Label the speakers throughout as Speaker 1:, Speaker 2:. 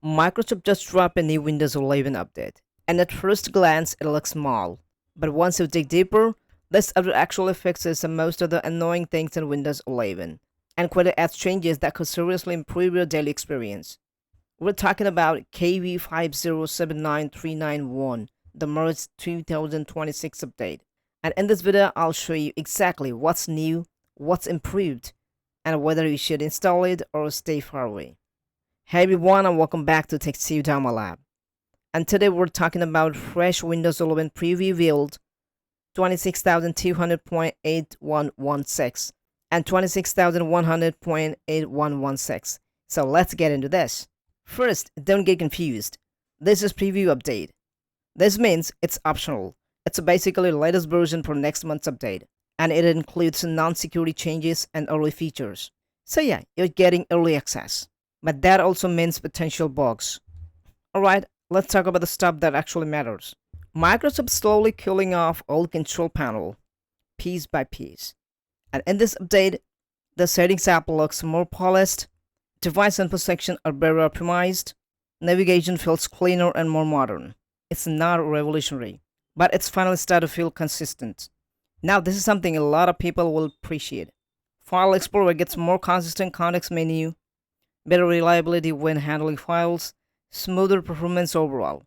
Speaker 1: Microsoft just dropped a new Windows 11 update, and at first glance it looks small. But once you dig deeper, this update actually fixes most of the annoying things in Windows 11, and quickly adds changes that could seriously improve your daily experience. We're talking about KB5079391, the March 2026 update. And in this video, I'll show you exactly what's new, what's improved, and whether you should install it or stay far away. Hey everyone, and welcome back to Tech Sudama Lab. And today we're talking about fresh Windows 11 preview build 26,200.8116 and 26,100.8116. So let's get into this. First, don't get confused. This is preview update. This means it's optional. It's basically the latest version for next month's update, and it includes non-security changes and early features. So yeah, you're getting early access. But that also means potential bugs. Alright, let's talk about the stuff that actually matters. Microsoft slowly killing off old control panel, piece by piece. And in this update, the settings app looks more polished, device input section are better optimized, navigation feels cleaner and more modern. It's not revolutionary, but it's finally started to feel consistent. Now this is something a lot of people will appreciate. File Explorer gets more consistent context menu, better reliability when handling files, smoother performance overall.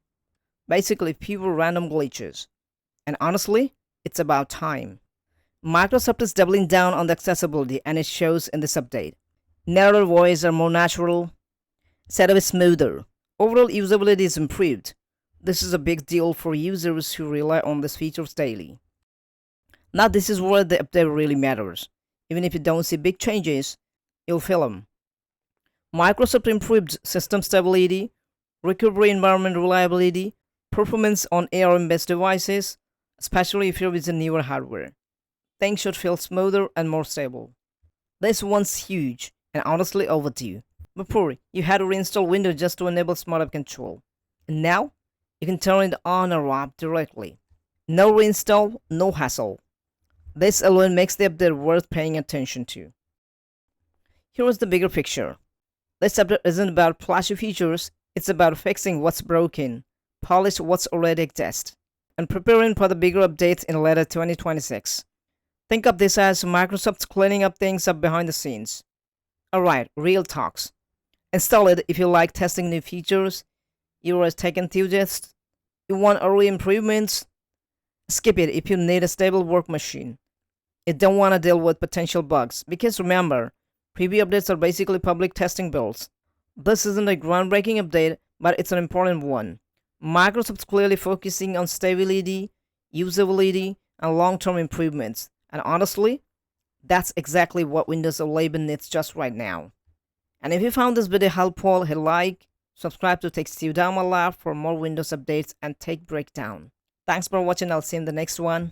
Speaker 1: Basically fewer random glitches. And honestly, it's about time. Microsoft is doubling down on the accessibility, and it shows in this update. Narrator voice are more natural, setup is smoother, overall usability is improved. This is a big deal for users who rely on these features daily. Now this is where the update really matters. Even if you don't see big changes, you'll feel them. Microsoft improved system stability, recovery environment reliability, performance on ARM-based devices, especially if you're using newer hardware. Things should feel smoother and more stable. This one's huge and honestly overdue. Before, you had to reinstall Windows just to enable Smart App Control. And now, you can turn it on or off directly. No reinstall, no hassle. This alone makes the update worth paying attention to. Here is the bigger picture. This update isn't about flashy features, it's about fixing what's broken, polish what's already exists, and preparing for the bigger updates in later 2026. Think of this as Microsoft's cleaning up things up behind the scenes. Alright, real talks. Install it if you like testing new features, you're a tech enthusiast, you want early improvements. Skip it if you need a stable work machine. You don't want to deal with potential bugs, because remember, preview updates are basically public testing builds. This isn't a groundbreaking update, but it's an important one. Microsoft's clearly focusing on stability, usability, and long-term improvements. And honestly, that's exactly what Windows 11 needs just right now. And if you found this video helpful, hit like, subscribe to Tech Sudama Lab for more Windows updates and tech breakdown. Thanks for watching, I'll see you in the next one.